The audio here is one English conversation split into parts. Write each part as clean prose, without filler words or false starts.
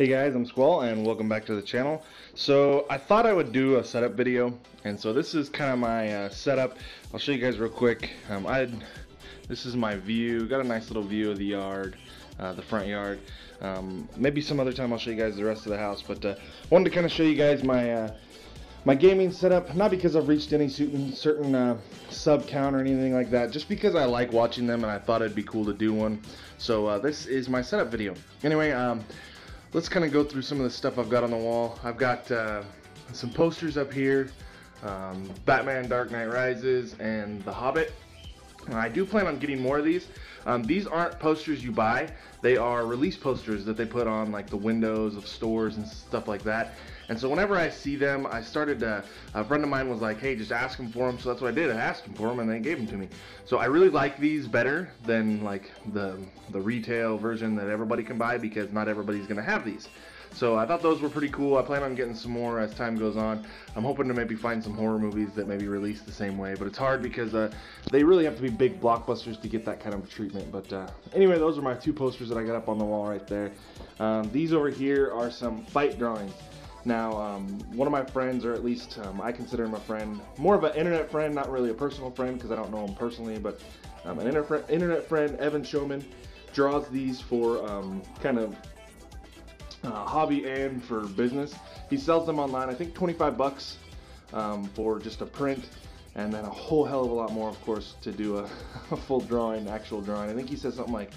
Hey guys, I'm Squall and welcome back to the channel. So I thought I would do a setup video, and so this is kind of my setup. I'll show you guys real quick. This is my view. Got a nice little view of the yard, the front yard. Maybe some other time I'll show you guys the rest of the house, but wanted to kind of show you guys my my gaming setup, not because I've reached any certain sub count or anything like that, just because I like watching them and I thought it'd be cool to do one. So this is my setup video. Anyway, let's kind of go through some of the stuff I've got on the wall. I've got some posters up here, Batman Dark Knight Rises and The Hobbit. I do plan on getting more of these. These aren't posters you buy. They are release posters that they put on like the windows of stores and stuff like that. And so whenever I see them, I started a friend of mine was like, hey, just ask them for them. So that's what I did. I asked them for them and they gave them to me. So I really like these better than like the retail version that everybody can buy, because not everybody's gonna have these. So I thought those were pretty cool. I plan on getting some more as time goes on. I'm hoping to maybe find some horror movies that maybe release the same way, but it's hard because they really have to be big blockbusters to get that kind of treatment. But anyway, those are my two posters that I got up on the wall right there. These over here are some fight drawings. Now, one of my friends, or at least I consider him a friend, more of an internet friend, not really a personal friend because I don't know him personally, but an internet friend, Evan Shoman, draws these for kind of hobby and for business. He sells them online, I think 25 bucks for just a print, and then a whole hell of a lot more, of course, to do a full drawing, actual drawing. I think he says something like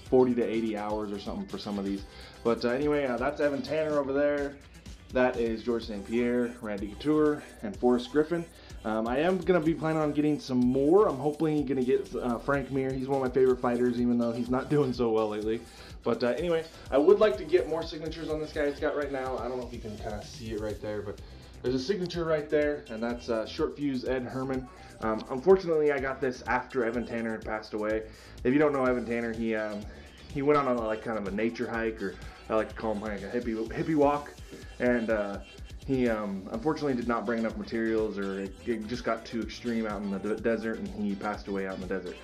40 to 80 hours or something for some of these. But anyway, that's Evan Tanner over there. That is George St. Pierre, Randy Couture, and Forrest Griffin. I am going to be planning on getting some more. I'm hoping going to get Frank Mir. He's one of my favorite fighters, even though he's not doing so well lately. But anyway, I would like to get more signatures on this guy. It's got right now, I don't know if you can kind of see it right there, but there's a signature right there, and that's Short Fuse Ed Herman. Unfortunately, I got this after Evan Tanner had passed away. If you don't know Evan Tanner, he went on a, like kind of a nature hike, or I like to call him like a hippie walk, and he unfortunately did not bring enough materials, or it just got too extreme out in the desert, and he passed away out in the desert.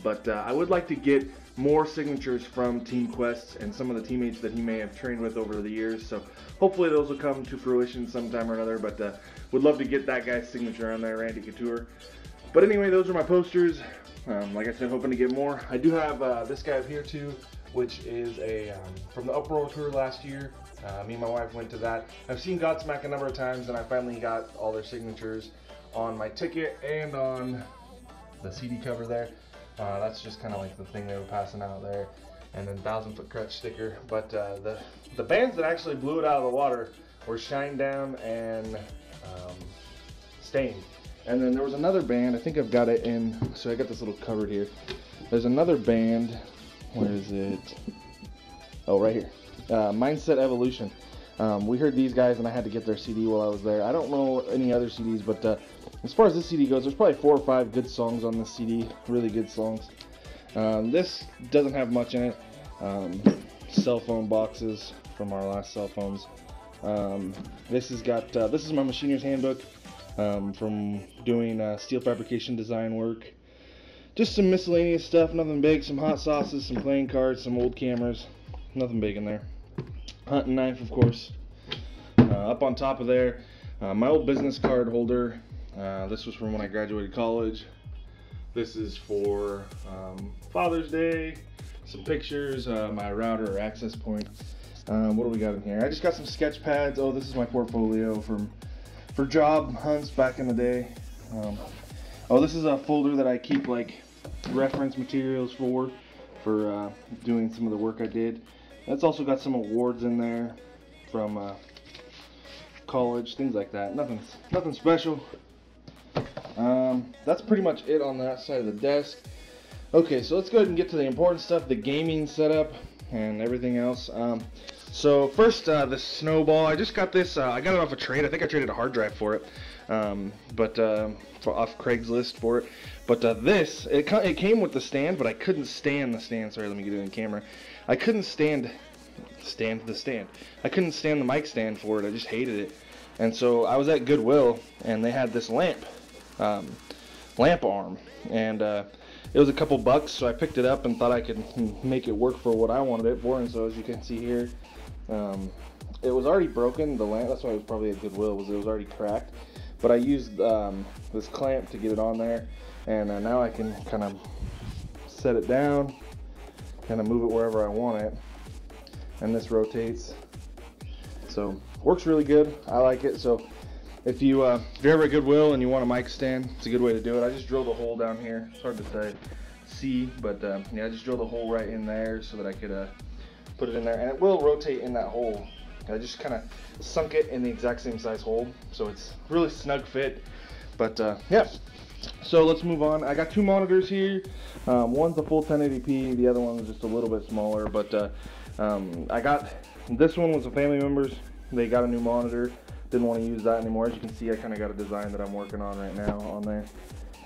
But I would like to get more signatures from Team Quest and some of the teammates that he may have trained with over the years. So hopefully those will come to fruition sometime or another. But would love to get that guy's signature on there, Randy Couture. But anyway, those are my posters. Like I said, hoping to get more. I do have this guy up here too, which is a from the Uproar tour last year. Me and my wife went to that. I've seen Godsmack a number of times, and I finally got all their signatures on my ticket and on the CD cover there. That's just kind of like the thing they were passing out there, and then 1,000-foot crutch sticker. But the bands that actually blew it out of the water were Shinedown and Stain. And then there was another band, I think I've got it in, so I got this little covered here. There's another band, where is it? Oh, right here. Mindset Evolution. We heard these guys and I had to get their CD while I was there. I don't know any other CDs, but as far as this CD goes, there's probably 4 or 5 good songs on this CD, really good songs. This doesn't have much in it. Cell phone boxes from our last cell phones. This has got, this is my machiner's handbook from doing steel fabrication design work. Just some miscellaneous stuff, nothing big, some hot sauces, some playing cards, some old cameras, nothing big in there. Hunting knife, of course. Up on top of there, my old business card holder. This was from when I graduated college. This is for Father's Day. Some pictures, my router or access point. What do we got in here? I just got some sketch pads. Oh, this is my portfolio for job hunts back in the day. Oh, this is a folder that I keep like reference materials for doing some of the work I did. That's also got some awards in there from college, things like that. Nothing special. That's pretty much it on that side of the desk. Okay, so let's go ahead and get to the important stuff, the gaming setup and everything else. So first, the snowball. I just got this. I got it off a trade. I think I traded a hard drive for it, off Craigslist for it. But this, it came with the stand, but I couldn't stand the stand. Sorry, let me get it in camera. I couldn't stand the stand. I couldn't stand the mic stand for it. I just hated it. And so I was at Goodwill, and they had this lamp arm, and it was a couple bucks. So I picked it up and thought I could make it work for what I wanted it for. And so as you can see here, It was already broken, the lamp, that's why it was probably at Goodwill, was it was already cracked. But I used this clamp to get it on there, and now I can kind of set it down, kind of move it wherever I want it, and this rotates. So works really good. I like it. So if you're ever at Goodwill and you want a mic stand, it's a good way to do it. I just drilled a hole down here. It's hard to see, but yeah, I just drilled a hole right in there so that I could put it in there, and it will rotate in that hole. I just kind of sunk it in the exact same size hole, so it's really snug fit. But yeah, so let's move on. I got two monitors here. One's a full 1080p, the other one is just a little bit smaller. But I got this one was a family member's. They got a new monitor. Didn't want to use that anymore. As you can see, I kind of got a design that I'm working on right now on there.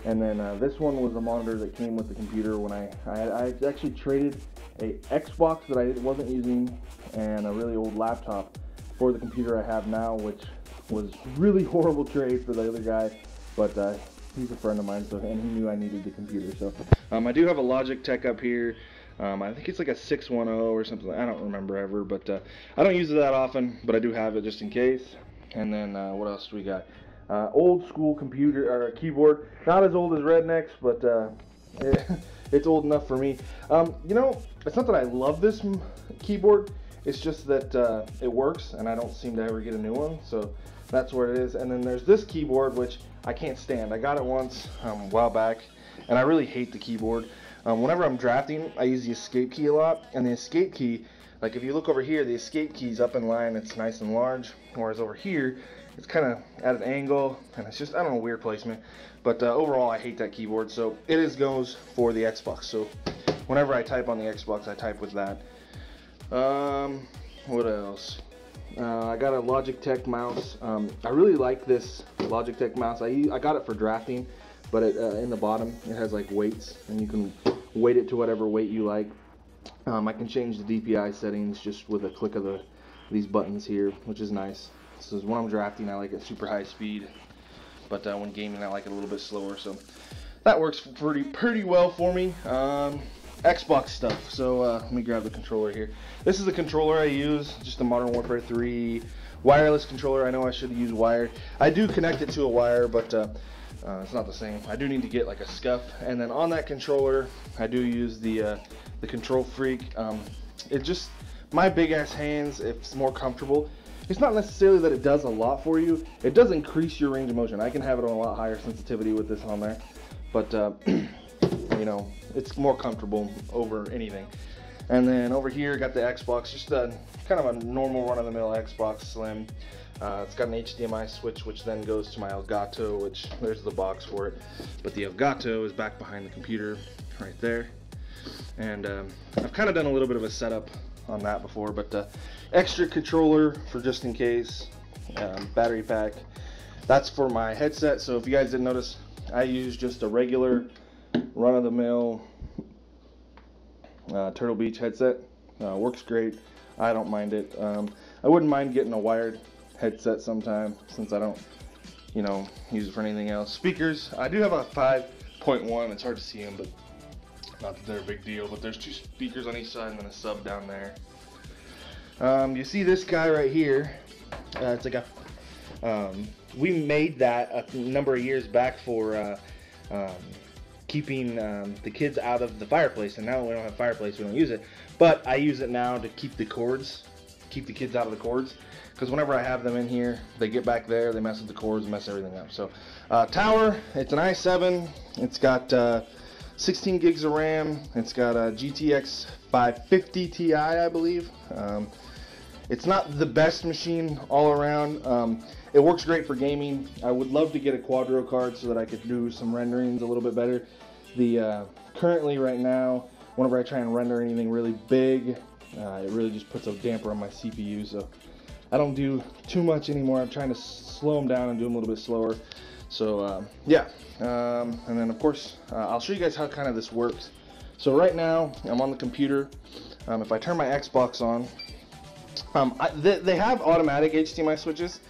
And then this one was a monitor that came with the computer when I actually traded a Xbox that I wasn't using and a really old laptop for the computer I have now, which was really horrible trade for the other guy, but he's a friend of mine, so and he knew I needed the computer. So I do have a Logitech up here. I think it's like a 610 or something. I don't remember ever, but I don't use it that often, but I do have it just in case. And then what else do we got? Old school computer or keyboard, not as old as Redneck's, but it's old enough for me. You know, it's not that I love this keyboard, it's just that it works and I don't seem to ever get a new one, so that's what it is. And then there's this keyboard, which I can't stand. I got it once a while back, and I really hate the keyboard. Whenever I'm drafting, I use the escape key a lot, and the escape key, like if you look over here, the escape key's up in line, it's nice and large, whereas over here, it's kind of at an angle, and it's just, I don't know, weird placement. But overall, I hate that keyboard, so it goes for the Xbox. So whenever I type on the Xbox, I type with that. What else? I got a Logitech mouse. I really like this Logitech mouse. I got it for drafting, but in the bottom, it has like weights, and you can weight it to whatever weight you like. I can change the DPI settings just with a click of these buttons here, which is nice. So when I'm drafting, I like it super high speed, but when gaming, I like it a little bit slower. So that works pretty well for me. Xbox stuff. So let me grab the controller here. This is the controller I use, just a Modern Warfare 3 wireless controller. I know I should use wired. I do connect it to a wire, but it's not the same. I do need to get like a scuff. And then on that controller, I do use the Control Freak. It just, my big ass hands, it's more comfortable. It's not necessarily that it does a lot for you. It does increase your range of motion. I can have it on a lot higher sensitivity with this on there, but you know, it's more comfortable over anything. And then over here, got the Xbox, just a kind of a normal run-of-the-mill Xbox Slim. It's got an HDMI switch, which then goes to my Elgato, which there's the box for it. But the Elgato is back behind the computer, right there. And I've kind of done a little bit of a setup on that before, but extra controller for just in case. Battery pack. That's for my headset. So if you guys didn't notice, I use just a regular run-of-the-mill Turtle Beach headset. Works great. I don't mind it. I wouldn't mind getting a wired headset sometime, since I don't, you know, use it for anything else. Speakers, I do have a 5.1. It's hard to see them, but not that they're a big deal. But there's two speakers on each side and then a sub down there. You see this guy right here? It's like a we made that a number of years back for keeping the kids out of the fireplace, and now we don't have a fireplace, we don't use it, but I use it now to keep the cords, keep the kids out of the cords, because whenever I have them in here, they get back there, they mess with the cords, mess everything up. So tower, it's an i7, it's got 16 gigs of RAM, it's got a GTX 550 Ti, I believe. It's not the best machine all around. It works great for gaming. I would love to get a Quadro card so that I could do some renderings a little bit better. Currently right now, whenever I try and render anything really big, it really just puts a damper on my CPU, so I don't do too much anymore. I'm trying to slow them down and do them a little bit slower. So yeah, and then of course I'll show you guys how kind of this works. So right now I'm on the computer. If I turn my Xbox on, they have automatic HDMI switches.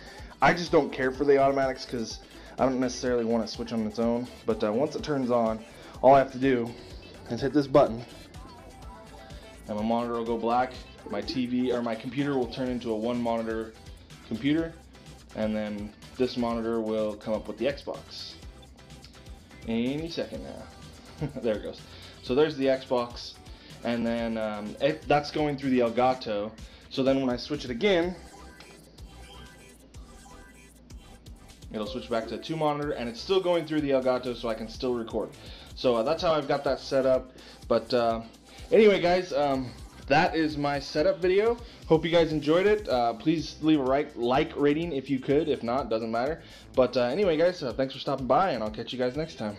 I just don't care for the automatics because I don't necessarily want it to switch on its own. But once it turns on, all I have to do is hit this button, and my monitor will go black, my TV or my computer will turn into a one monitor computer, and then this monitor will come up with the Xbox any second now. There it goes. So there's the Xbox, and then that's going through the Elgato. So then when I switch it again, it'll switch back to a 2 monitor, and it's still going through the Elgato, so I can still record. So that's how I've got that set up. But anyway, guys, that is my setup video. Hope you guys enjoyed it. Please leave a like rating if you could. If not, doesn't matter. But anyway, guys, thanks for stopping by, and I'll catch you guys next time.